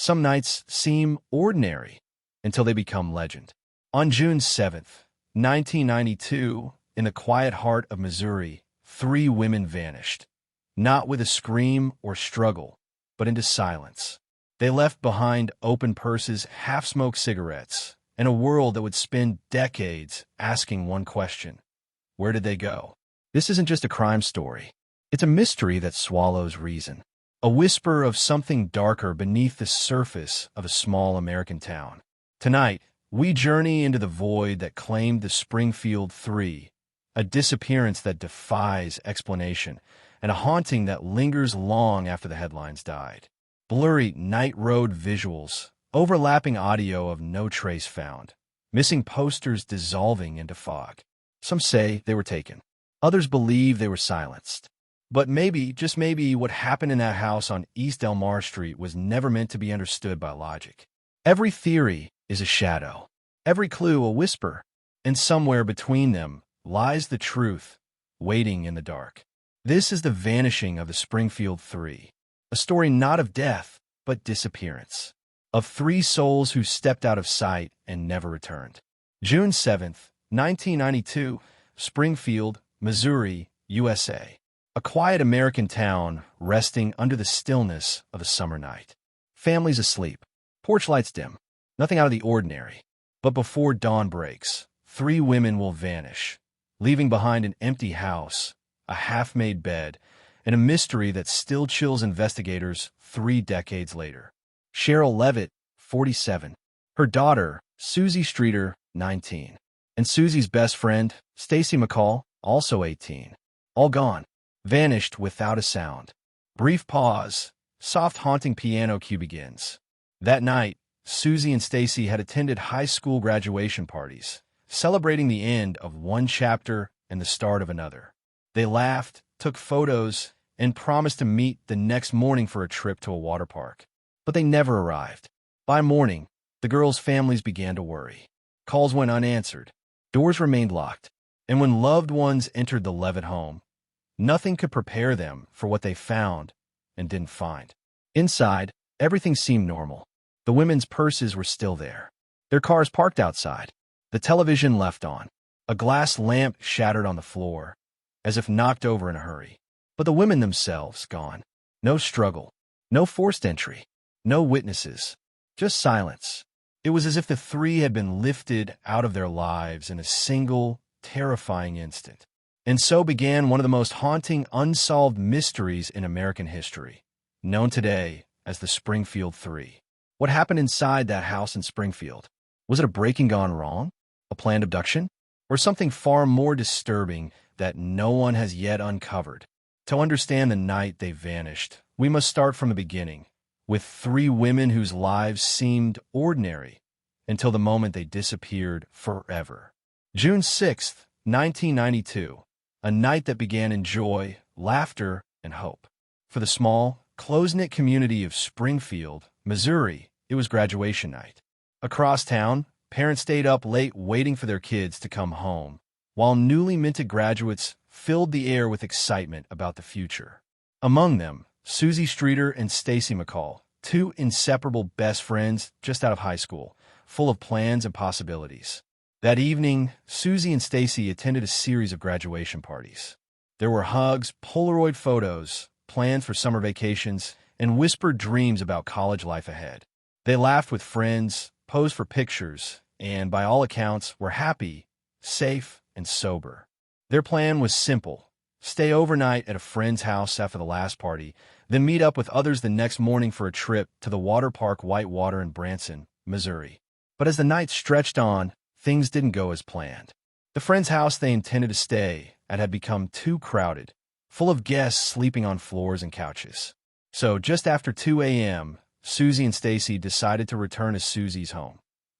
Some nights seem ordinary until they become legend. On June 7th, 1992, in the quiet heart of Missouri, 3 women vanished, not with a scream or struggle, but into silence. They left behind open purses, half-smoked cigarettes, and a world that would spend decades asking one question: where did they go? This isn't just a crime story. It's a mystery that swallows reason. A whisper of something darker beneath the surface of a small American town. Tonight, we journey into the void that claimed the Springfield Three, a disappearance that defies explanation, and a haunting that lingers long after the headlines died. Blurry night road visuals, overlapping audio of no trace found, missing posters dissolving into fog. Some say they were taken. Others believe they were silenced. But maybe, just maybe, what happened in that house on East Elmar Street was never meant to be understood by logic. Every theory is a shadow, every clue a whisper, and somewhere between them lies the truth, waiting in the dark. This is the vanishing of the Springfield Three, a story not of death, but disappearance, of 3 souls who stepped out of sight and never returned. June 7th, 1992, Springfield, Missouri, USA. A quiet American town resting under the stillness of a summer night. Families asleep, porch lights dim, nothing out of the ordinary. But before dawn breaks, 3 women will vanish, leaving behind an empty house, a half-made bed, and a mystery that still chills investigators 3 decades later. Cheryl Levitt, 47. Her daughter, Susie Streeter, 19. And Susie's best friend, Stacy McCall, also 18. All gone. Vanished without a sound. Brief pause. Soft haunting piano cue begins. That night, Susie and Stacy had attended high school graduation parties, celebrating the end of one chapter and the start of another. They laughed, took photos, and promised to meet the next morning for a trip to a water park. But they never arrived. By morning, the girls' families began to worry. Calls went unanswered. Doors remained locked. And when loved ones entered the Levitt home, nothing could prepare them for what they found and didn't find. Inside, everything seemed normal. The women's purses were still there. Their cars parked outside. The television left on. A glass lamp shattered on the floor, as if knocked over in a hurry. But the women themselves gone. No struggle. No forced entry. No witnesses. Just silence. It was as if the 3 had been lifted out of their lives in a single, terrifying instant. And so began one of the most haunting, unsolved mysteries in American history, known today as the Springfield Three. What happened inside that house in Springfield? Was it a break-in gone wrong? A planned abduction? Or something far more disturbing that no one has yet uncovered? To understand the night they vanished, we must start from the beginning, with 3 women whose lives seemed ordinary until the moment they disappeared forever. June 6th, 1992. A night that began in joy, laughter, and hope. For the small, close-knit community of Springfield, Missouri, it was graduation night. Across town, parents stayed up late waiting for their kids to come home, while newly minted graduates filled the air with excitement about the future. Among them, Susie Streeter and Stacy McCall, 2 inseparable best friends just out of high school, full of plans and possibilities. That evening, Susie and Stacy attended a series of graduation parties. There were hugs, Polaroid photos, plans for summer vacations, and whispered dreams about college life ahead. They laughed with friends, posed for pictures, and by all accounts were happy, safe, and sober. Their plan was simple: stay overnight at a friend's house after the last party, then meet up with others the next morning for a trip to the water park Whitewater in Branson, Missouri. But as the night stretched on, things didn't go as planned. The friend's house they intended to stay at had become too crowded, full of guests sleeping on floors and couches. So just after 2 a.m., Susie and Stacy decided to return to Susie's home,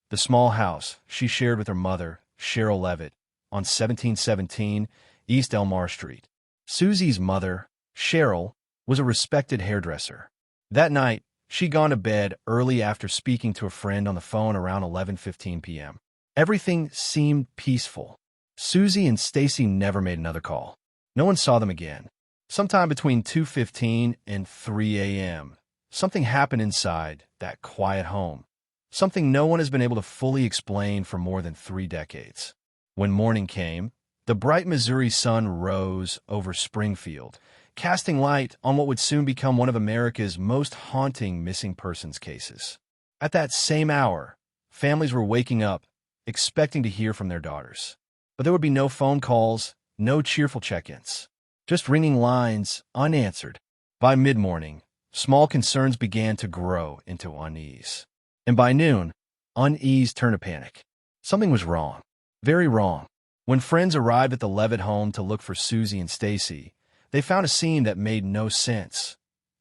the small house she shared with her mother, Cheryl Levitt, on 1717 East Elmar Street. Susie's mother, Cheryl, was a respected hairdresser. That night, she'd gone to bed early after speaking to a friend on the phone around 11:15 p.m. Everything seemed peaceful. Susie and Stacy never made another call. No one saw them again. Sometime between 2:15 and 3 a.m., something happened inside that quiet home. Something no one has been able to fully explain for more than 3 decades. When morning came, the bright Missouri sun rose over Springfield, casting light on what would soon become one of America's most haunting missing persons cases. At that same hour, families were waking up, expecting to hear from their daughters. But there would be no phone calls, no cheerful check-ins, just ringing lines unanswered. By mid-morning, small concerns began to grow into unease. And by noon, unease turned to panic. Something was wrong, very wrong. When friends arrived at the Levitt home to look for Susie and Stacy, they found a scene that made no sense.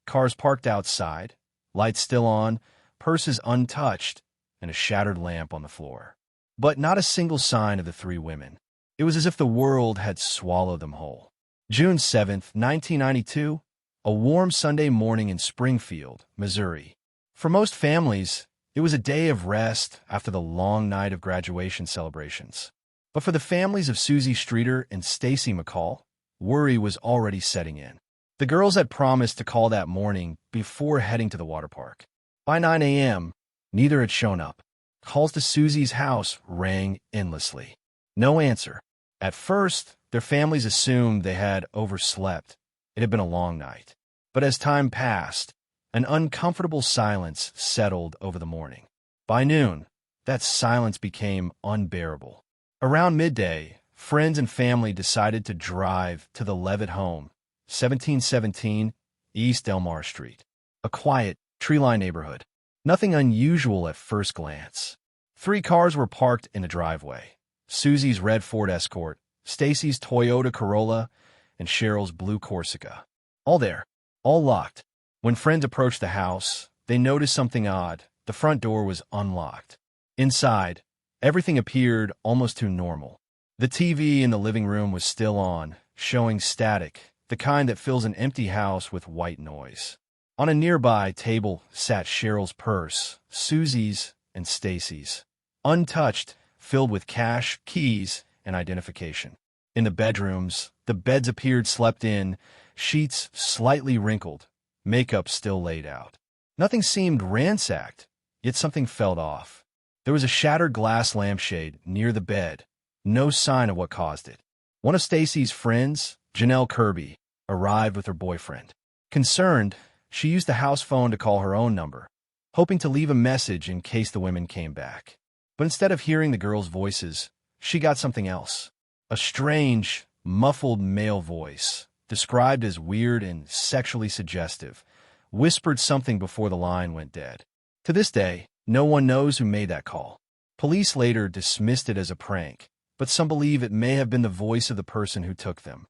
Cars parked outside, lights still on, purses untouched, and a shattered lamp on the floor. But not a single sign of the 3 women. It was as if the world had swallowed them whole. June 7th, 1992, a warm Sunday morning in Springfield, Missouri. For most families, it was a day of rest after the long night of graduation celebrations. But for the families of Susie Streeter and Stacy McCall, worry was already setting in. The girls had promised to call that morning before heading to the water park. By 9 a.m., neither had shown up. Calls to Susie's house rang endlessly. No answer. At first, their families assumed they had overslept. It had been a long night. But as time passed, an uncomfortable silence settled over the morning. By noon, that silence became unbearable. Around midday, friends and family decided to drive to the Levitt home, 1717 East Delmar Street, a quiet, tree-lined neighborhood. Nothing unusual at first glance. 3 cars were parked in the driveway. Susie's red Ford Escort, Stacy's Toyota Corolla, and Cheryl's blue Corsica. All there, all locked. When friends approached the house, they noticed something odd. The front door was unlocked. Inside, everything appeared almost too normal. The TV in the living room was still on, showing static, the kind that fills an empty house with white noise. On a nearby table sat Cheryl's purse, Susie's and Stacy's, untouched, filled with cash, keys, and identification. In the bedrooms, the beds appeared slept in, sheets slightly wrinkled, makeup still laid out. Nothing seemed ransacked, yet something felt off. There was a shattered glass lampshade near the bed, no sign of what caused it. One of Stacy's friends, Janelle Kirby, arrived with her boyfriend. Concerned, she used the house phone to call her own number, hoping to leave a message in case the women came back. But instead of hearing the girls' voices, she got something else. A strange, muffled male voice, described as weird and sexually suggestive, whispered something before the line went dead. To this day, no one knows who made that call. Police later dismissed it as a prank, but some believe it may have been the voice of the person who took them.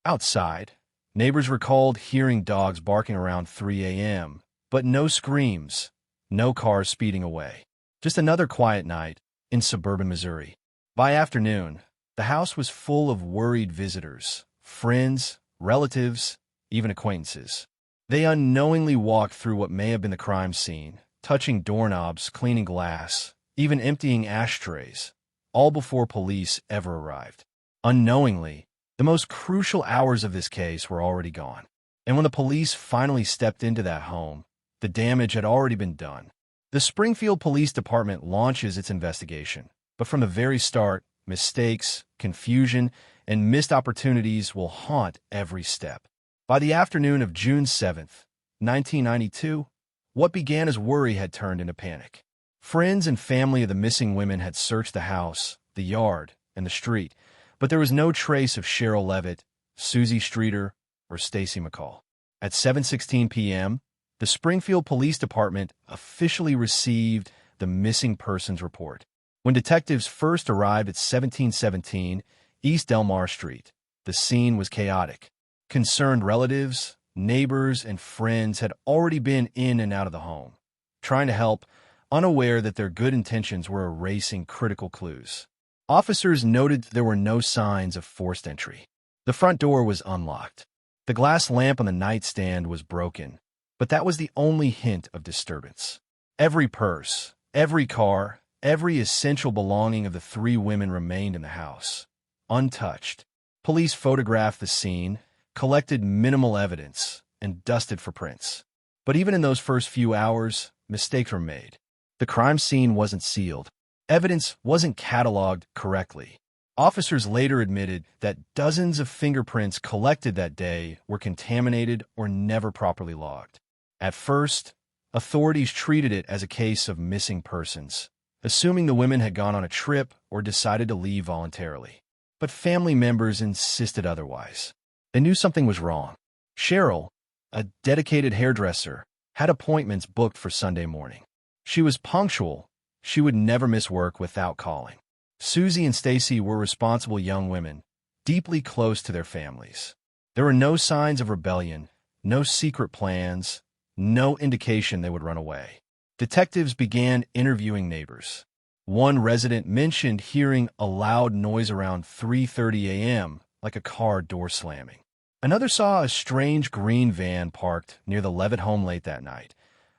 Outside, neighbors recalled hearing dogs barking around 3 a.m., but no screams, no cars speeding away. Just another quiet night in suburban Missouri. By afternoon, the house was full of worried visitors, friends, relatives, even acquaintances. They unknowingly walked through what may have been the crime scene, touching doorknobs, cleaning glass, even emptying ashtrays, all before police ever arrived. Unknowingly, the most crucial hours of this case were already gone. And when the police finally stepped into that home, the damage had already been done. The Springfield Police Department launches its investigation, but from the very start, mistakes, confusion, and missed opportunities will haunt every step. By the afternoon of June 7th, 1992, what began as worry had turned into panic. Friends and family of the missing women had searched the house, the yard, and the street, but there was no trace of Cheryl Levitt, Susie Streeter, or Stacy McCall. At 7:16 p.m., the Springfield Police Department officially received the missing persons report. When detectives first arrived at 1717 East Delmar Street, the scene was chaotic. Concerned relatives, neighbors, and friends had already been in and out of the home, trying to help, unaware that their good intentions were erasing critical clues. Officers noted there were no signs of forced entry. The front door was unlocked. The glass lamp on the nightstand was broken, but that was the only hint of disturbance. Every purse, every car, every essential belonging of the 3 women remained in the house, untouched. Police photographed the scene, collected minimal evidence, and dusted for prints. But even in those first few hours, mistakes were made. The crime scene wasn't sealed. Evidence wasn't cataloged correctly. Officers later admitted that dozens of fingerprints collected that day were contaminated or never properly logged. At first, authorities treated it as a case of missing persons, assuming the women had gone on a trip or decided to leave voluntarily. But family members insisted otherwise. They knew something was wrong. Cheryl, a dedicated hairdresser, had appointments booked for Sunday morning. She was punctual. She would never miss work without calling. Susie and Stacy were responsible young women, deeply close to their families. There were no signs of rebellion, no secret plans, no indication they would run away. Detectives began interviewing neighbors. One resident mentioned hearing a loud noise around 3:30 a.m., like a car door slamming. Another saw a strange green van parked near the Levitt home late that night,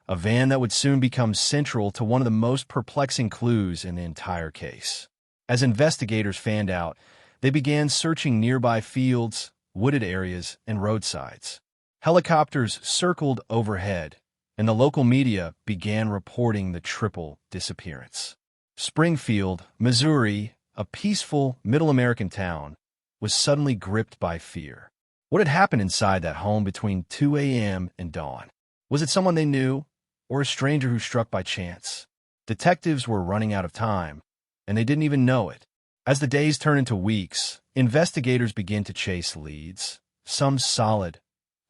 a van that would soon become central to one of the most perplexing clues in the entire case. As investigators fanned out, they began searching nearby fields, wooded areas, and roadsides. Helicopters circled overhead, and the local media began reporting the triple disappearance. Springfield, Missouri, a peaceful Middle American town, was suddenly gripped by fear. What had happened inside that home between 2 a.m. and dawn? Was it someone they knew, or a stranger who struck by chance? Detectives were running out of time, and they didn't even know it. As the days turned into weeks, investigators began to chase leads, some solid,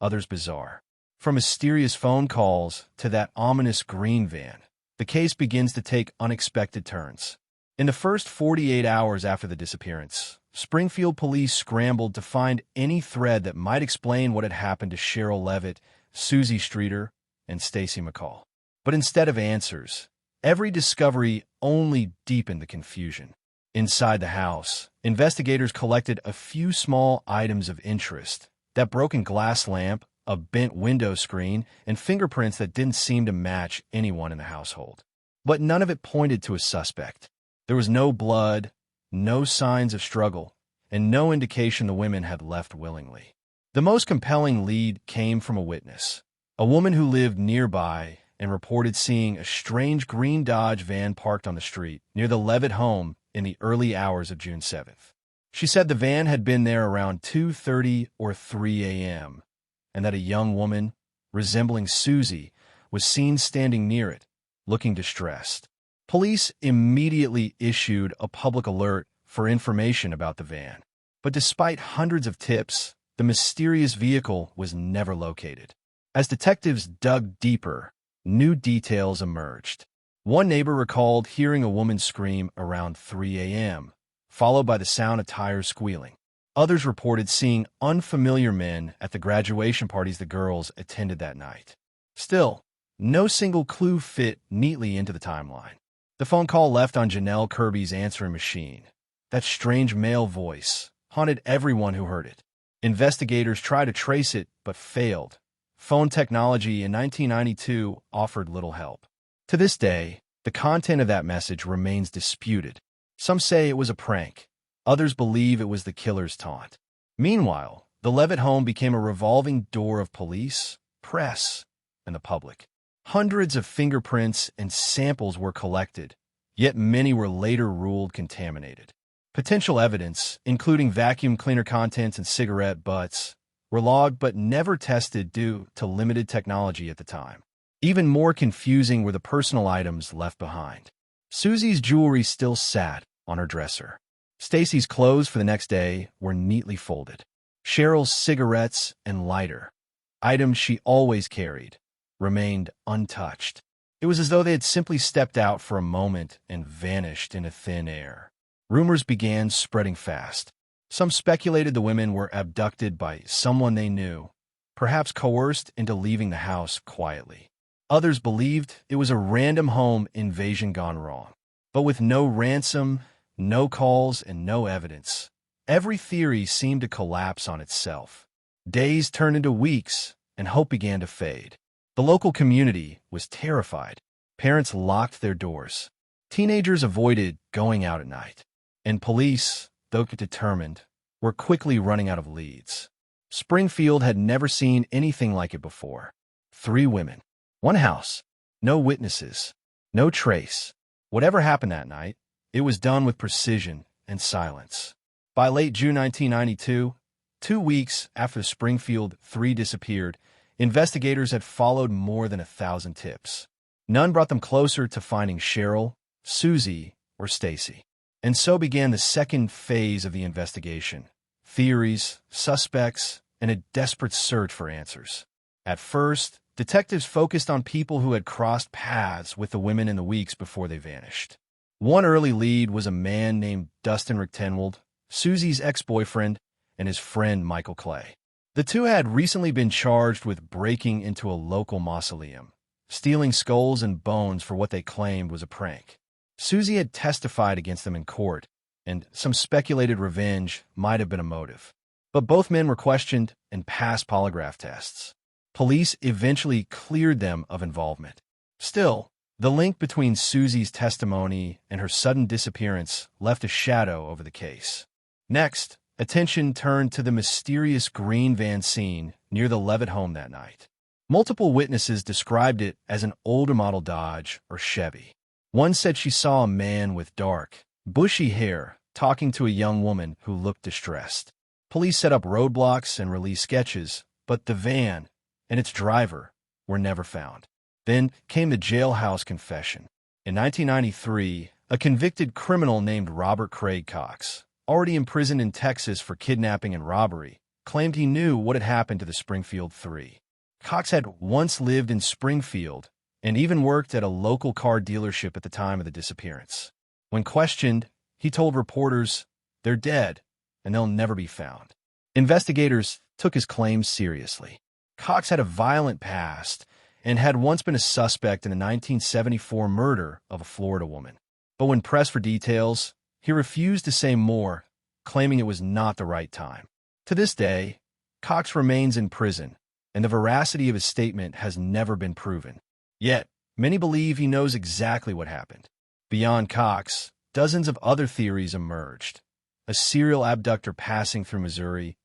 others bizarre. From mysterious phone calls to that ominous green van, the case begins to take unexpected turns. In the first 48 hours after the disappearance, Springfield police scrambled to find any thread that might explain what had happened to Cheryl Levitt, Susie Streeter, and Stacy McCall. But instead of answers, every discovery only deepened the confusion. Inside the house, investigators collected a few small items of interest: that broken glass lamp, a bent window screen, and fingerprints that didn't seem to match anyone in the household. But none of it pointed to a suspect. There was no blood, no signs of struggle, and no indication the women had left willingly. The most compelling lead came from a witness, a woman who lived nearby and reported seeing a strange green Dodge van parked on the street near the Levitt home in the early hours of June 7th. She said the van had been there around 2:30 or 3 a.m., and that a young woman, resembling Susie, was seen standing near it, looking distressed. Police immediately issued a public alert for information about the van. But despite hundreds of tips, the mysterious vehicle was never located. As detectives dug deeper, new details emerged. One neighbor recalled hearing a woman scream around 3 a.m., followed by the sound of tires squealing. Others reported seeing unfamiliar men at the graduation parties the girls attended that night. Still, no single clue fit neatly into the timeline. The phone call left on Janelle Kirby's answering machine, that strange male voice, haunted everyone who heard it. Investigators tried to trace it, but failed. Phone technology in 1992 offered little help. To this day, the content of that message remains disputed. Some say it was a prank. Others believe it was the killer's taunt. Meanwhile, the Levitt home became a revolving door of police, press, and the public. Hundreds of fingerprints and samples were collected, yet many were later ruled contaminated. Potential evidence, including vacuum cleaner contents and cigarette butts, were logged but never tested due to limited technology at the time. Even more confusing were the personal items left behind. Susie's jewelry still sat on her dresser. Stacy's clothes for the next day were neatly folded. Cheryl's cigarettes and lighter, items she always carried, remained untouched. It was as though they had simply stepped out for a moment and vanished into thin air. Rumors began spreading fast. Some speculated the women were abducted by someone they knew, perhaps coerced into leaving the house quietly. Others believed it was a random home invasion gone wrong. But with no ransom, no calls, and no evidence, every theory seemed to collapse on itself. Days turned into weeks, and hope began to fade. The local community was terrified. Parents locked their doors. Teenagers avoided going out at night. And police, though determined, were quickly running out of leads. Springfield had never seen anything like it before. 3 women, One house, no witnesses, no trace. Whatever happened that night, it was done with precision and silence. By late June 1992, 2 weeks after the Springfield Three disappeared, investigators had followed more than 1,000 tips. None brought them closer to finding Cheryl, Susie, or Stacy. And so began the second phase of the investigation: theories, suspects, and a desperate search for answers. At first, detectives focused on people who had crossed paths with the women in the weeks before they vanished. One early lead was a man named Dustin Richtenwald, Susie's ex-boyfriend, and his friend Michael Clay. The two had recently been charged with breaking into a local mausoleum, stealing skulls and bones for what they claimed was a prank. Susie had testified against them in court, and some speculated revenge might have been a motive. But both men were questioned and passed polygraph tests. Police eventually cleared them of involvement. Still, the link between Susie's testimony and her sudden disappearance left a shadow over the case. Next, attention turned to the mysterious green van seen near the Levitt home that night. Multiple witnesses described it as an older model Dodge or Chevy. One said she saw a man with dark, bushy hair talking to a young woman who looked distressed. Police set up roadblocks and released sketches, but the van and its driver were never found. Then came the jailhouse confession. In 1993, a convicted criminal named Robert Craig Cox, already imprisoned in Texas for kidnapping and robbery, claimed he knew what had happened to the Springfield Three. Cox had once lived in Springfield and even worked at a local car dealership at the time of the disappearance. When questioned, he told reporters, "They're dead, and they'll never be found." Investigators took his claims seriously. Cox had a violent past and had once been a suspect in a 1974 murder of a Florida woman. But when pressed for details, he refused to say more, claiming it was not the right time. To this day, Cox remains in prison, and the veracity of his statement has never been proven. Yet, many believe he knows exactly what happened. Beyond Cox, dozens of other theories emerged. A serial abductor passing through Missouri,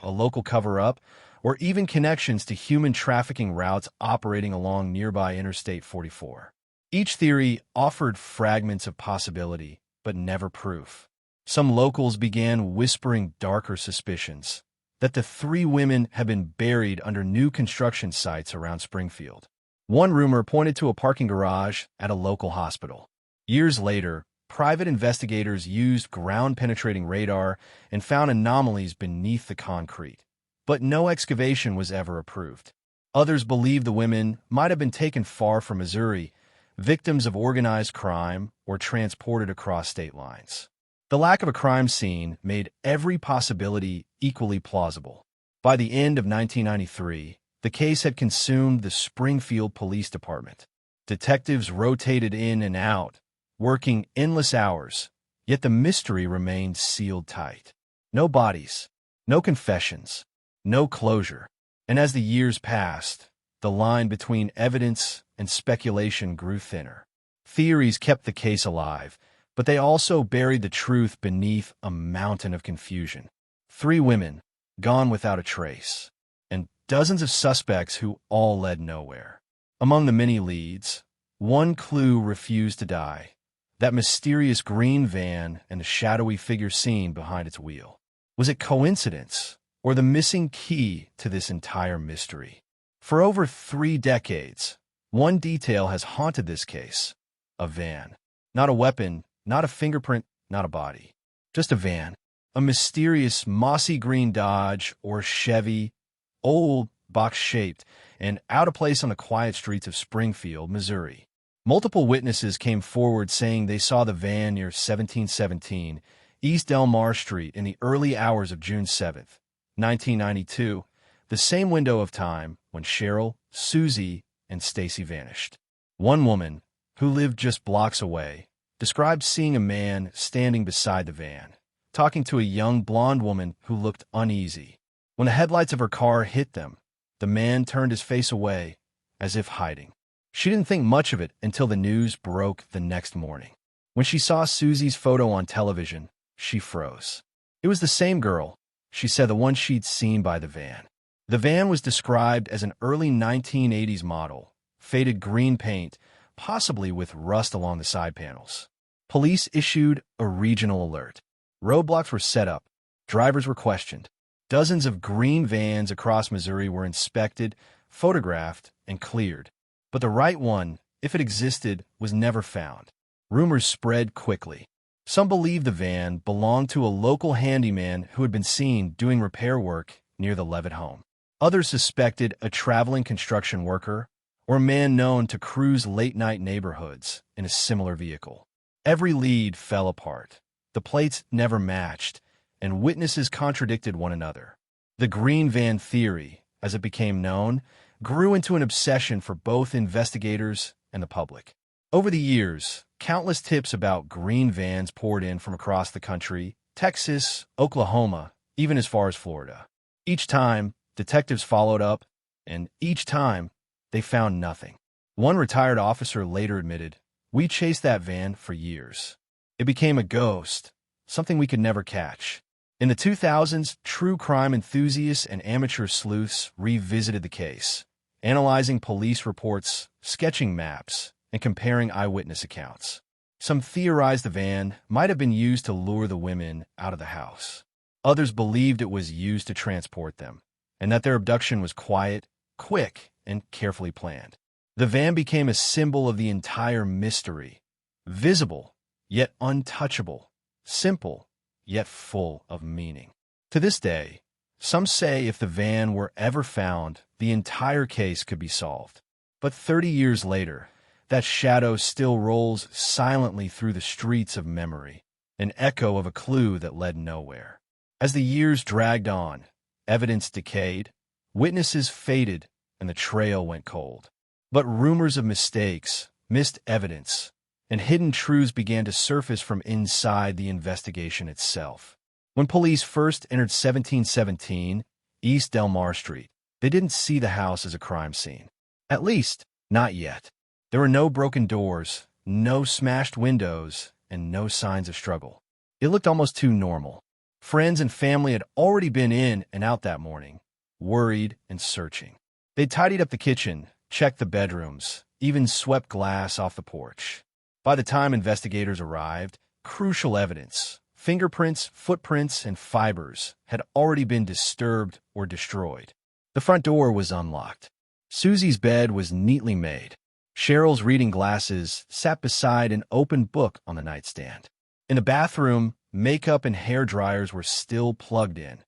a local cover-up, or even connections to human trafficking routes operating along nearby Interstate 44. Each theory offered fragments of possibility, but never proof. Some locals began whispering darker suspicions that the three women had been buried under new construction sites around Springfield. One rumor pointed to a parking garage at a local hospital. Years later, private investigators used ground-penetrating radar and found anomalies beneath the concrete, but no excavation was ever approved. Others believe the women might have been taken far from Missouri, victims of organized crime, or transported across state lines. The lack of a crime scene made every possibility equally plausible. By the end of 1993, the case had consumed the Springfield Police Department. Detectives rotated in and out, working endless hours, yet the mystery remained sealed tight. No bodies, no confessions, no closure. And as the years passed, the line between evidence and speculation grew thinner. Theories kept the case alive, but they also buried the truth beneath a mountain of confusion. Three women, gone without a trace, and dozens of suspects who all led nowhere. Among the many leads, one clue refused to die: that mysterious green van and the shadowy figure seen behind its wheel. Was it coincidence, or the missing key to this entire mystery? For over 3 decades, one detail has haunted this case: a van. Not a weapon, not a fingerprint, not a body. Just a van. A mysterious mossy green Dodge or Chevy, old, box-shaped, and out of place on the quiet streets of Springfield, Missouri. Multiple witnesses came forward saying they saw the van near 1717 East Delmar Street in the early hours of June 7th, 1992, the same window of time when Cheryl, Susie, and Stacy vanished. One woman, who lived just blocks away, described seeing a man standing beside the van, talking to a young blonde woman who looked uneasy. When the headlights of her car hit them, the man turned his face away, as if hiding. She didn't think much of it until the news broke the next morning. When she saw Susie's photo on television, she froze. It was the same girl, she said, the one she'd seen by the van. The van was described as an early 1980s model, faded green paint, possibly with rust along the side panels. Police issued a regional alert. Roadblocks were set up. Drivers were questioned. Dozens of green vans across Missouri were inspected, photographed, and cleared. But the right one, if it existed, was never found. Rumors spread quickly. Some believed the van belonged to a local handyman who had been seen doing repair work near the Levitt home. Others suspected a traveling construction worker or a man known to cruise late-night neighborhoods in a similar vehicle. Every lead fell apart. The plates never matched, and witnesses contradicted one another. The green van theory, as it became known, grew into an obsession for both investigators and the public. Over the years, countless tips about green vans poured in from across the country, Texas, Oklahoma, even as far as Florida. Each time, detectives followed up, and each time, they found nothing. One retired officer later admitted, "We chased that van for years. It became a ghost, something we could never catch." In the 2000s, true crime enthusiasts and amateur sleuths revisited the case, analyzing police reports, sketching maps, and comparing eyewitness accounts. Some theorized the van might have been used to lure the women out of the house. Others believed it was used to transport them, and that their abduction was quiet, quick, and carefully planned. The van became a symbol of the entire mystery, visible, yet untouchable, simple, yet full of meaning. To this day, some say if the van were ever found, the entire case could be solved. But 30 years later, that shadow still rolls silently through the streets of memory, an echo of a clue that led nowhere. As the years dragged on, evidence decayed, witnesses faded, and the trail went cold. But rumors of mistakes, missed evidence, and hidden truths began to surface from inside the investigation itself. When police first entered 1717 East Delmar Street, they didn't see the house as a crime scene. At least, not yet. There were no broken doors, no smashed windows, and no signs of struggle. It looked almost too normal. Friends and family had already been in and out that morning, worried and searching. They tidied up the kitchen, checked the bedrooms, even swept glass off the porch. By the time investigators arrived, crucial evidence, fingerprints, footprints, and fibers, had already been disturbed or destroyed. The front door was unlocked. Susie's bed was neatly made. Cheryl's reading glasses sat beside an open book on the nightstand. In the bathroom, makeup and hair dryers were still plugged in,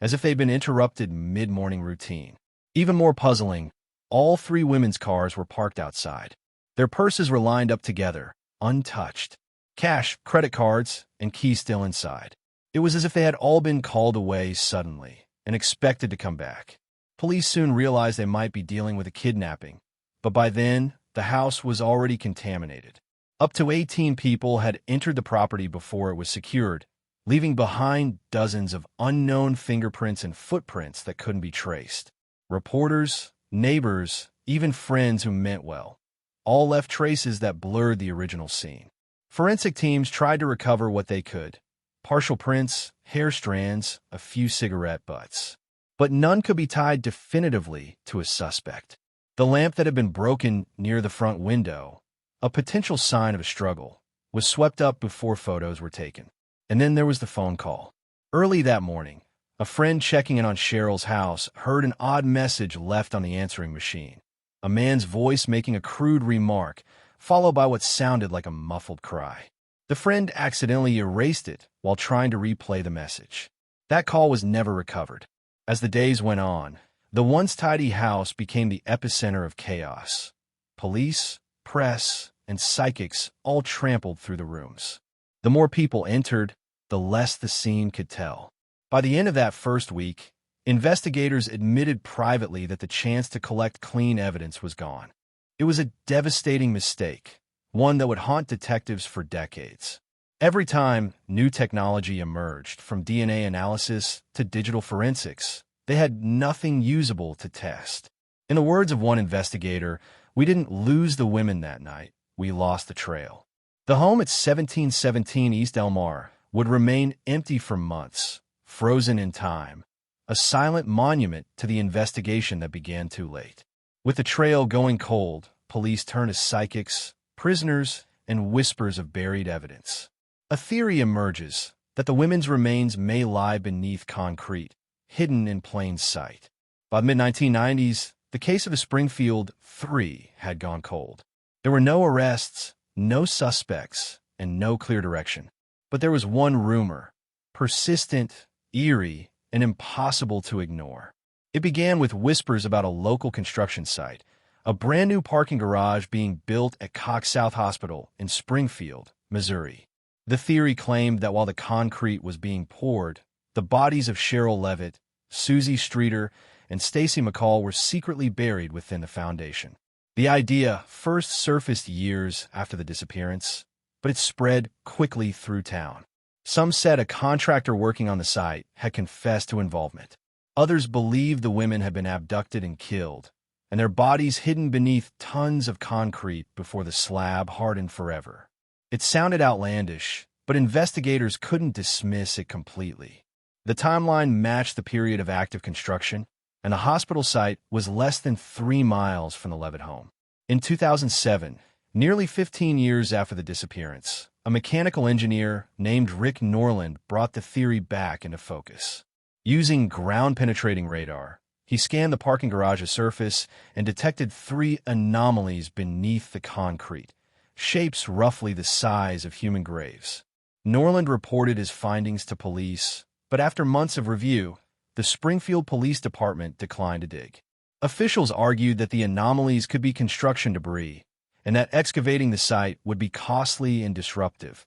as if they'd been interrupted mid-morning routine. Even more puzzling, all three women's cars were parked outside. Their purses were lined up together, untouched. Cash, credit cards, and keys still inside. It was as if they had all been called away suddenly and expected to come back. Police soon realized they might be dealing with a kidnapping, but by then, the house was already contaminated. Up to 18 people had entered the property before it was secured, leaving behind dozens of unknown fingerprints and footprints that couldn't be traced. Reporters, neighbors, even friends who meant well, all left traces that blurred the original scene. Forensic teams tried to recover what they could: partial prints, hair strands, a few cigarette butts. But none could be tied definitively to a suspect. The lamp that had been broken near the front window, a potential sign of a struggle, was swept up before photos were taken. And then there was the phone call. Early that morning, a friend checking in on Cheryl's house heard an odd message left on the answering machine. A man's voice making a crude remark, followed by what sounded like a muffled cry. The friend accidentally erased it while trying to replay the message. That call was never recovered. As the days went on, the once tidy house became the epicenter of chaos. Police, press, and psychics all trampled through the rooms. The more people entered, the less the scene could tell. By the end of that first week, investigators admitted privately that the chance to collect clean evidence was gone. It was a devastating mistake, one that would haunt detectives for decades. Every time new technology emerged, from DNA analysis to digital forensics, they had nothing usable to test. In the words of one investigator, "We didn't lose the women that night, we lost the trail." The home at 1717 East Delmar would remain empty for months, frozen in time, a silent monument to the investigation that began too late. With the trail going cold, police turn to psychics, prisoners, and whispers of buried evidence. A theory emerges that the women's remains may lie beneath concrete, hidden in plain sight. By the mid-1990s, the case of the Springfield Three had gone cold. There were no arrests, no suspects, and no clear direction. But there was one rumor, persistent, eerie, and impossible to ignore. It began with whispers about a local construction site, a brand new parking garage being built at Cox South Hospital in Springfield, Missouri. The theory claimed that while the concrete was being poured, the bodies of Cheryl Levitt, Susie Streeter, and Stacy McCall were secretly buried within the foundation. The idea first surfaced years after the disappearance, but it spread quickly through town. Some said a contractor working on the site had confessed to involvement. Others believed the women had been abducted and killed, and their bodies hidden beneath tons of concrete before the slab hardened forever. It sounded outlandish, but investigators couldn't dismiss it completely. The timeline matched the period of active construction, and the hospital site was less than 3 miles from the Levitt home. In 2007, nearly 15 years after the disappearance, a mechanical engineer named Rick Norland brought the theory back into focus. Using ground-penetrating radar, he scanned the parking garage's surface and detected 3 anomalies beneath the concrete, shapes roughly the size of human graves. Norland reported his findings to police, but after months of review, the Springfield Police Department declined to dig. Officials argued that the anomalies could be construction debris, and that excavating the site would be costly and disruptive,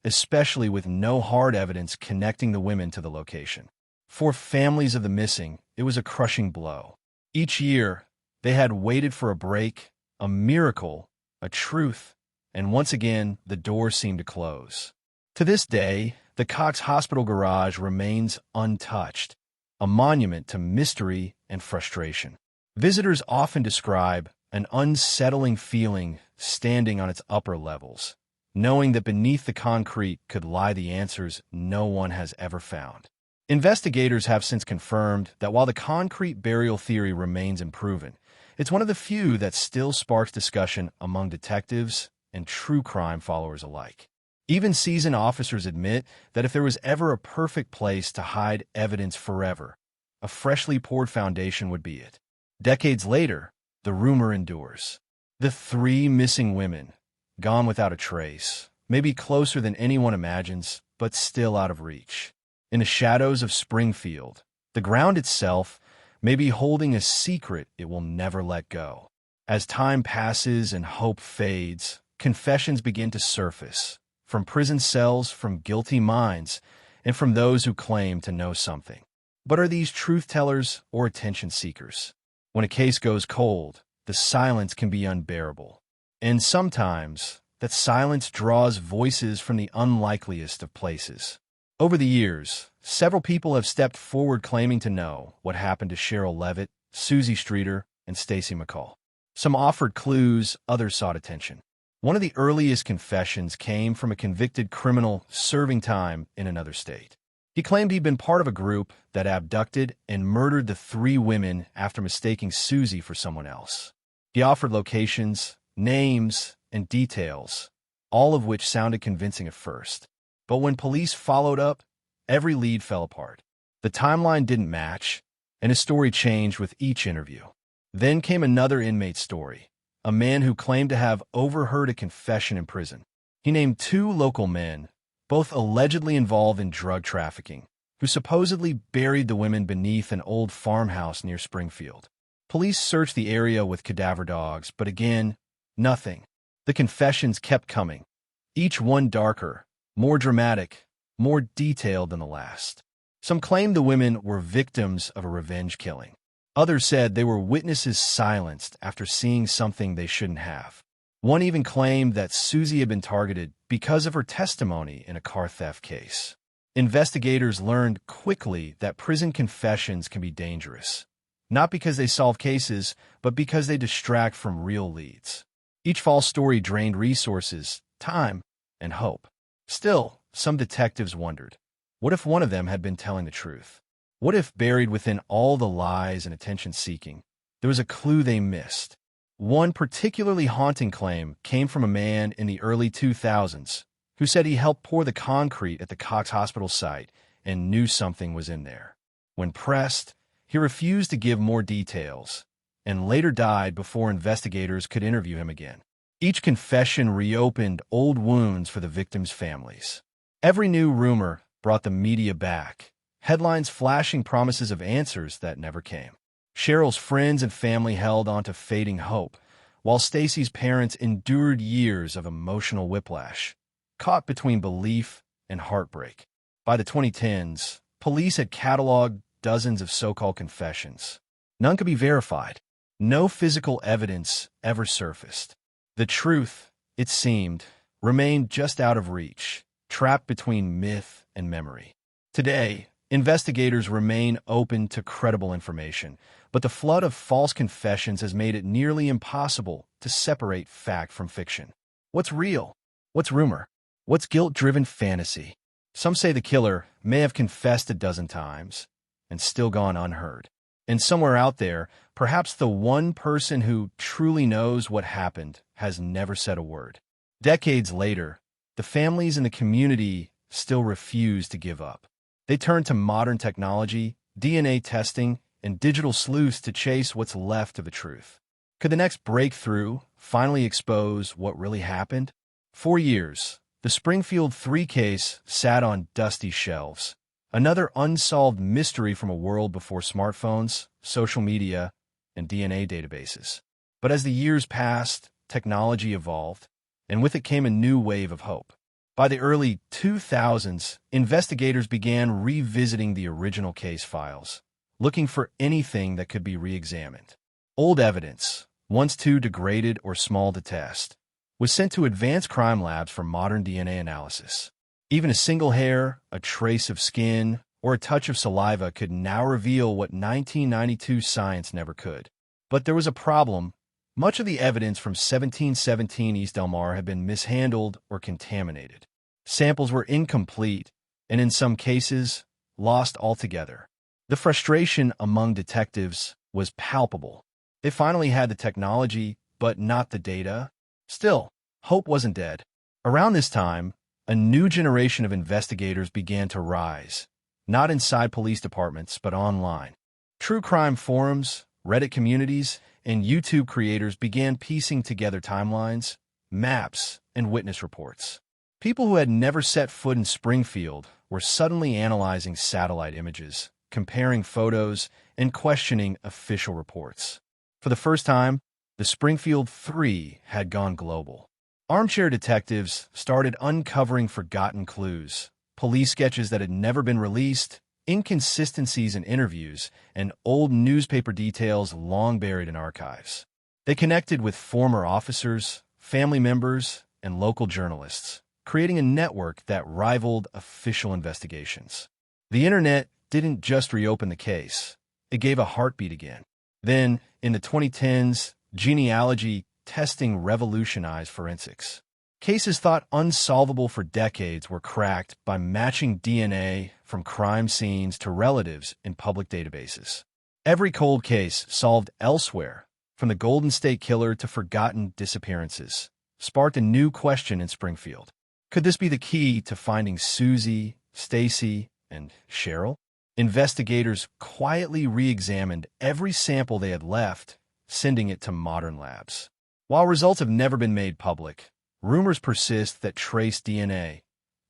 especially with no hard evidence connecting the women to the location. For families of the missing, it was a crushing blow. Each year, they had waited for a break, a miracle, a truth, and once again, the door seemed to close. To this day, the Cox Hospital garage remains untouched, a monument to mystery and frustration. Visitors often describe an unsettling feeling standing on its upper levels, knowing that beneath the concrete could lie the answers no one has ever found. Investigators have since confirmed that while the concrete burial theory remains unproven, it's one of the few that still sparks discussion among detectives and true crime followers alike. Even seasoned officers admit that if there was ever a perfect place to hide evidence forever, a freshly poured foundation would be it. Decades later, the rumor endures. The 3 missing women, gone without a trace, may be closer than anyone imagines, but still out of reach. In the shadows of Springfield, the ground itself may be holding a secret it will never let go. As time passes and hope fades, confessions begin to surface, from prison cells, from guilty minds, and from those who claim to know something. But are these truth-tellers or attention-seekers? When a case goes cold, the silence can be unbearable. And sometimes, that silence draws voices from the unlikeliest of places. Over the years, several people have stepped forward claiming to know what happened to Cheryl Levitt, Susie Streeter, and Stacy McCall. Some offered clues, others sought attention. One of the earliest confessions came from a convicted criminal serving time in another state. He claimed he'd been part of a group that abducted and murdered the 3 women after mistaking Susie for someone else. He offered locations, names, and details, all of which sounded convincing at first. But when police followed up, every lead fell apart. The timeline didn't match, and his story changed with each interview. Then came another inmate story, a man who claimed to have overheard a confession in prison. He named 2 local men, both allegedly involved in drug trafficking, who supposedly buried the women beneath an old farmhouse near Springfield. Police searched the area with cadaver dogs, but again, nothing. The confessions kept coming, each one darker, more dramatic, more detailed than the last. Some claimed the women were victims of a revenge killing. Others said they were witnesses silenced after seeing something they shouldn't have. One even claimed that Susie had been targeted because of her testimony in a car theft case. Investigators learned quickly that prison confessions can be dangerous, not because they solve cases, but because they distract from real leads. Each false story drained resources, time, and hope. Still, some detectives wondered, what if one of them had been telling the truth? What if, buried within all the lies and attention-seeking, there was a clue they missed? One particularly haunting claim came from a man in the early 2000s who said he helped pour the concrete at the Cox Hospital site and knew something was in there. When pressed, he refused to give more details and later died before investigators could interview him again. Each confession reopened old wounds for the victims' families. Every new rumor brought the media back, headlines flashing promises of answers that never came. Cheryl's friends and family held on to fading hope, while Stacy's parents endured years of emotional whiplash, caught between belief and heartbreak. By the 2010s, police had cataloged dozens of so-called confessions. None could be verified. No physical evidence ever surfaced. The truth, it seemed, remained just out of reach, trapped between myth and memory. Today, investigators remain open to credible information, but the flood of false confessions has made it nearly impossible to separate fact from fiction. What's real? What's rumor? What's guilt-driven fantasy? Some say the killer may have confessed a dozen times and still gone unheard. And somewhere out there, perhaps the one person who truly knows what happened has never said a word. Decades later, the families and the community still refuse to give up. They turn to modern technology, DNA testing, and digital sleuths to chase what's left of the truth. Could the next breakthrough finally expose what really happened? For years, the Springfield Three case sat on dusty shelves, another unsolved mystery from a world before smartphones, social media, and DNA databases. But as the years passed, technology evolved, and with it came a new wave of hope. By the early 2000s, investigators began revisiting the original case files, looking for anything that could be re-examined. Old evidence, once too degraded or small to test, was sent to advanced crime labs for modern DNA analysis. Even a single hair, a trace of skin, or a touch of saliva could now reveal what 1992 science never could. But there was a problem. Much of the evidence from 1717 East Del Mar had been mishandled or contaminated. Samples were incomplete, and in some cases, lost altogether. The frustration among detectives was palpable. They finally had the technology, but not the data. Still, hope wasn't dead. Around this time, a new generation of investigators began to rise, not inside police departments, but online. True crime forums, Reddit communities, and YouTube creators began piecing together timelines, maps, and witness reports. People who had never set foot in Springfield were suddenly analyzing satellite images, comparing photos, and questioning official reports. For the first time, the Springfield Three had gone global. Armchair detectives started uncovering forgotten clues, police sketches that had never been released, inconsistencies in interviews, and old newspaper details long buried in archives. They connected with former officers, family members, and local journalists, creating a network that rivaled official investigations. The internet didn't just reopen the case, it gave a heartbeat again. Then, in the 2010s, genealogy testing revolutionized forensics. Cases thought unsolvable for decades were cracked by matching DNA from crime scenes to relatives in public databases. Every cold case solved elsewhere, from the Golden State Killer to forgotten disappearances, sparked a new question in Springfield. Could this be the key to finding Susie, Stacy, and Cheryl? Investigators quietly re-examined every sample they had left, sending it to modern labs. While results have never been made public, rumors persist that trace DNA,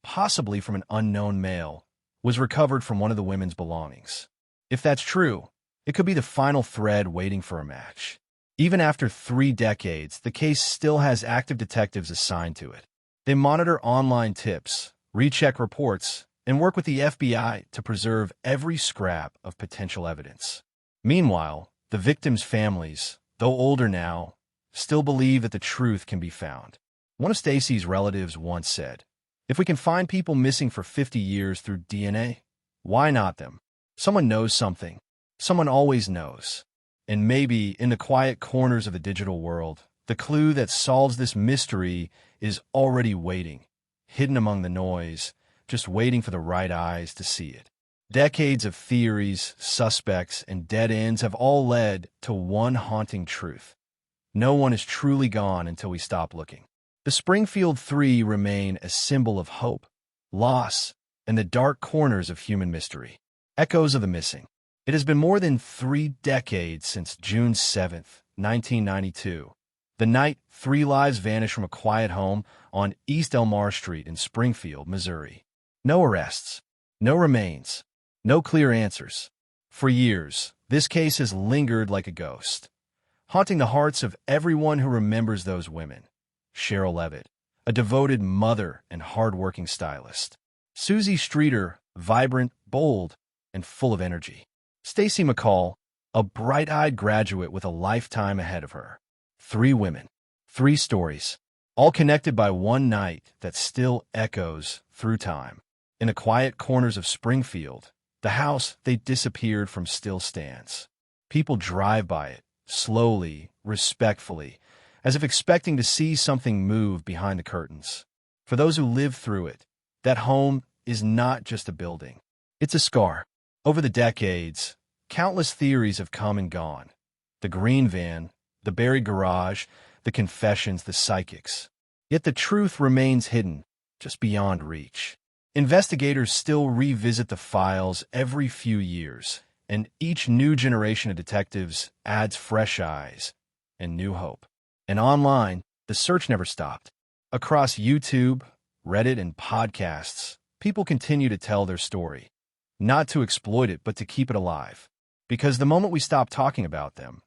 possibly from an unknown male, was recovered from one of the women's belongings. If that's true, it could be the final thread waiting for a match. Even after 3 decades, the case still has active detectives assigned to it. They monitor online tips, recheck reports, and work with the FBI to preserve every scrap of potential evidence. Meanwhile, the victims' families, though older now, still believe that the truth can be found. One of Stacy's relatives once said, "If we can find people missing for 50 years through DNA, why not them? Someone knows something. Someone always knows." And maybe in the quiet corners of the digital world, the clue that solves this mystery is already waiting, hidden among the noise, just waiting for the right eyes to see it. Decades of theories, suspects, and dead ends have all led to one haunting truth. no one is truly gone until we stop looking. The Springfield Three remain a symbol of hope, loss, and the dark corners of human mystery. Echoes of the missing. It has been more than 3 decades since June 7th, 1992, the night 3 lives vanished from a quiet home on East Elmar Street in Springfield, Missouri. No arrests, no remains, no clear answers. For years, this case has lingered like a ghost, haunting the hearts of everyone who remembers those women. Cheryl Levitt, a devoted mother and hard-working stylist. Susie Streeter, vibrant, bold, and full of energy. Stacy McCall, a bright-eyed graduate with a lifetime ahead of her. 3 women, 3 stories, all connected by one night that still echoes through time. In the quiet corners of Springfield, the house they disappeared from still stands. People drive by it, slowly, respectfully, as if expecting to see something move behind the curtains. For those who live through it, that home is not just a building. It's a scar. Over the decades, countless theories have come and gone. The green van, the buried garage, the confessions, the psychics. Yet the truth remains hidden, just beyond reach. Investigators still revisit the files every few years, and each new generation of detectives adds fresh eyes and new hope. And online, the search never stopped. Across YouTube, Reddit, and podcasts, people continue to tell their story. Not to exploit it, but to keep it alive. Because the moment we stop talking about them,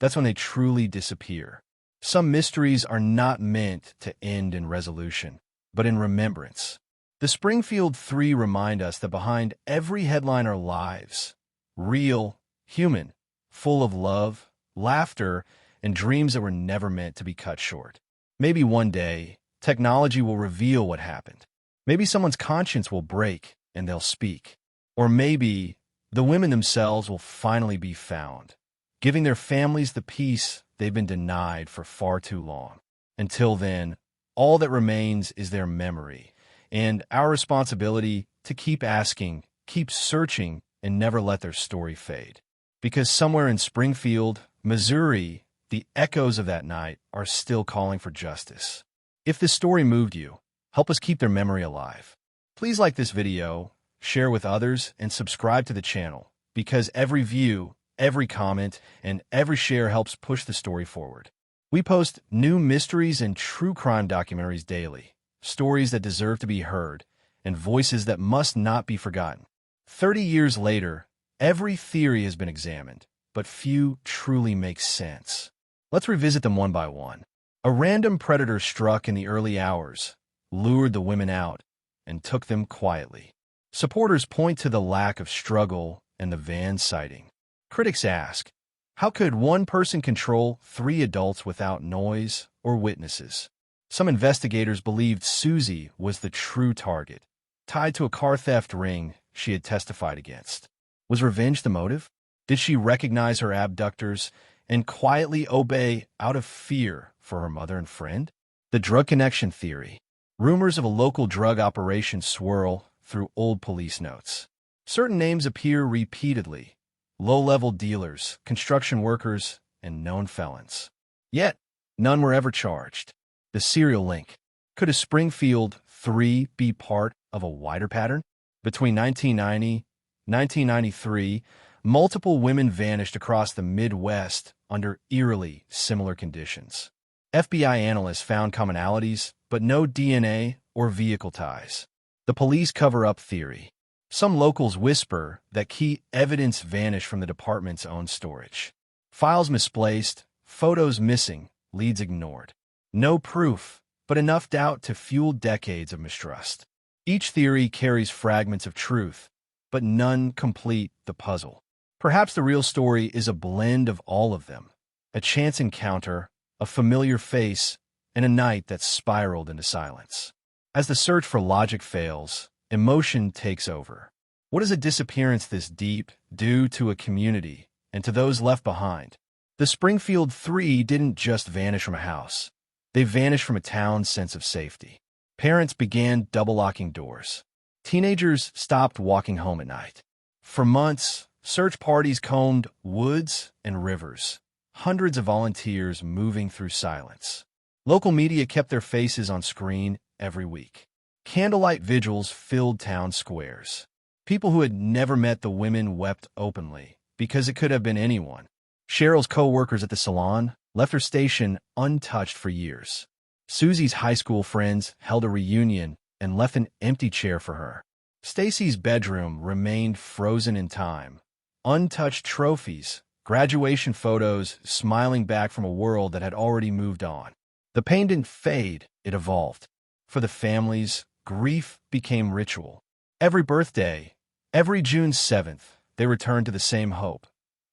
that's when they truly disappear. Some mysteries are not meant to end in resolution, but in remembrance. The Springfield Three remind us that behind every headline are lives, real, human, full of love, laughter, and dreams that were never meant to be cut short. Maybe one day, technology will reveal what happened. Maybe someone's conscience will break and they'll speak. Or maybe the women themselves will finally be found, giving their families the peace they've been denied for far too long. Until then, all that remains is their memory, and our responsibility to keep asking, keep searching, and never let their story fade. Because somewhere in Springfield, Missouri, the echoes of that night are still calling for justice. If this story moved you, help us keep their memory alive. Please like this video, share with others, and subscribe to the channel, because every view, every comment, and every share helps push the story forward. We post new mysteries and true crime documentaries daily, stories that deserve to be heard, and voices that must not be forgotten. 30 years later, every theory has been examined, but few truly make sense. Let's revisit them one by one. A random predator struck in the early hours, lured the women out, and took them quietly. Supporters point to the lack of struggle and the van sighting. Critics ask, how could one person control 3 adults without noise or witnesses? Some investigators believed Susie was the true target, tied to a car theft ring she had testified against. Was revenge the motive? Did she recognize her abductors and quietly obey out of fear for her mother and friend? The drug connection theory. Rumors of a local drug operation swirl through old police notes. Certain names appear repeatedly: low-level dealers, construction workers, and known felons. Yet, none were ever charged. The serial link. Could a Springfield Three be part of a wider pattern? Between 1990 and 1993, multiple women vanished across the Midwest under eerily similar conditions. FBI analysts found commonalities, but no DNA or vehicle ties. The police cover-up theory. Some locals whisper that key evidence vanished from the department's own storage. Files misplaced, photos missing, leads ignored. No proof, but enough doubt to fuel decades of mistrust. Each theory carries fragments of truth, but none complete the puzzle. Perhaps the real story is a blend of all of them. A chance encounter, a familiar face, and a night that spiraled into silence. As the search for logic fails, emotion takes over. What is a disappearance this deep do to a community and to those left behind? The Springfield Three didn't just vanish from a house. They vanished from a town's sense of safety. Parents began double-locking doors. Teenagers stopped walking home at night. For months, search parties combed woods and rivers, hundreds of volunteers moving through silence. Local media kept their faces on screen every week. Candlelight vigils filled town squares. People who had never met the women wept openly, because it could have been anyone. Cheryl's co-workers at the salon left her station untouched for years. Susie's high school friends held a reunion and left an empty chair for her. Stacy's bedroom remained frozen in time. Untouched trophies, graduation photos smiling back from a world that had already moved on. The pain didn't fade, it evolved. For the families, grief became ritual. Every birthday, every June 7th, they returned to the same hope.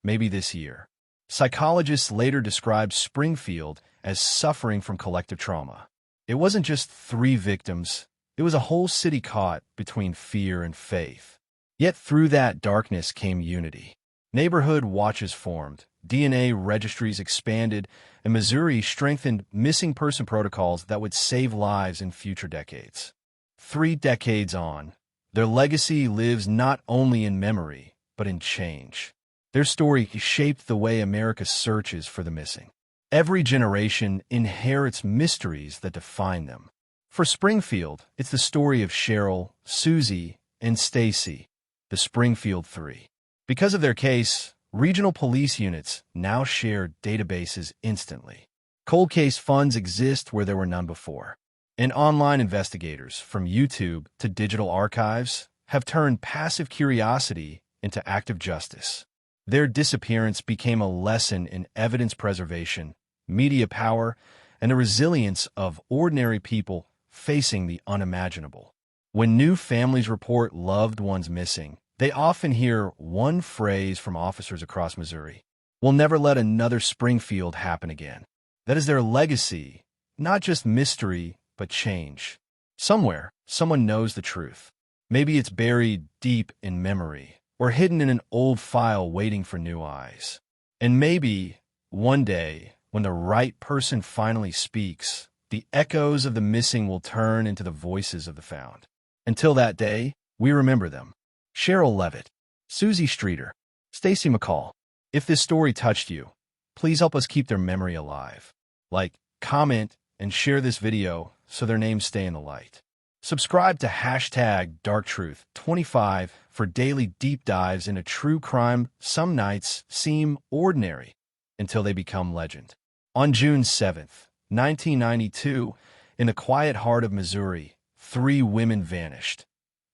Maybe this year. Psychologists later described Springfield as suffering from collective trauma. It wasn't just 3 victims. It was a whole city caught between fear and faith. Yet through that darkness came unity. Neighborhood watches formed, DNA registries expanded, and Missouri strengthened missing person protocols that would save lives in future decades. 3 decades on, their legacy lives not only in memory, but in change. Their story shaped the way America searches for the missing. Every generation inherits mysteries that define them. For Springfield, it's the story of Cheryl, Susie, and Stacy, the Springfield Three. Because of their case, regional police units now share databases instantly. Cold case funds exist where there were none before. And online investigators, from YouTube to digital archives, have turned passive curiosity into active justice. Their disappearance became a lesson in evidence preservation, media power, and the resilience of ordinary people facing the unimaginable. When new families report loved ones missing, they often hear one phrase from officers across Missouri: "We'll never let another Springfield happen again." That is their legacy, not just mystery, but change. Somewhere, someone knows the truth. Maybe it's buried deep in memory, or hidden in an old file waiting for new eyes. And maybe, one day, when the right person finally speaks, the echoes of the missing will turn into the voices of the found. Until that day, we remember them. Cheryl Levitt, Susie Streeter, Stacy McCall. If this story touched you, please help us keep their memory alive. Like, comment, and share this video so their names stay in the light. Subscribe to #DarkTruth25 for daily deep dives into true crime some nights seem ordinary until they become legend. On June 7th, 1992, in the quiet heart of Missouri, 3 women vanished.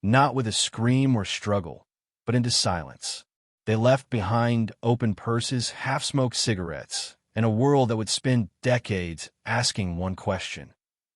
Not with a scream or struggle, but into silence. They left behind open purses, half-smoked cigarettes, and a world that would spend decades asking one question: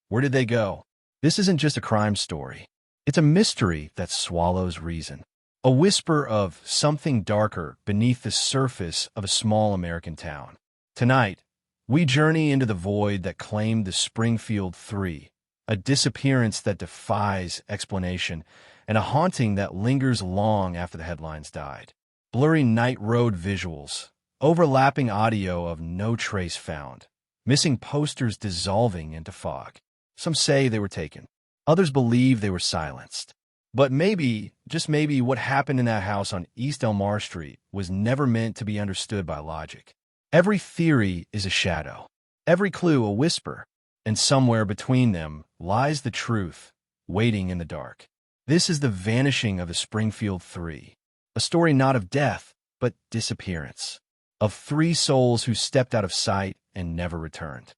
where did they go? This isn't just a crime story. It's a mystery that swallows reason. A whisper of something darker beneath the surface of a small American town. Tonight, we journey into the void that claimed the Springfield Three, a disappearance that defies explanation, and a haunting that lingers long after the headlines died. Blurry night road visuals, overlapping audio of no trace found, missing posters dissolving into fog. Some say they were taken. Others believe they were silenced. But maybe, just maybe, what happened in that house on East Elmar Street was never meant to be understood by logic. Every theory is a shadow, every clue a whisper, and somewhere between them lies the truth, waiting in the dark. This is the vanishing of the Springfield Three, a story not of death, but disappearance, of 3 souls who stepped out of sight and never returned.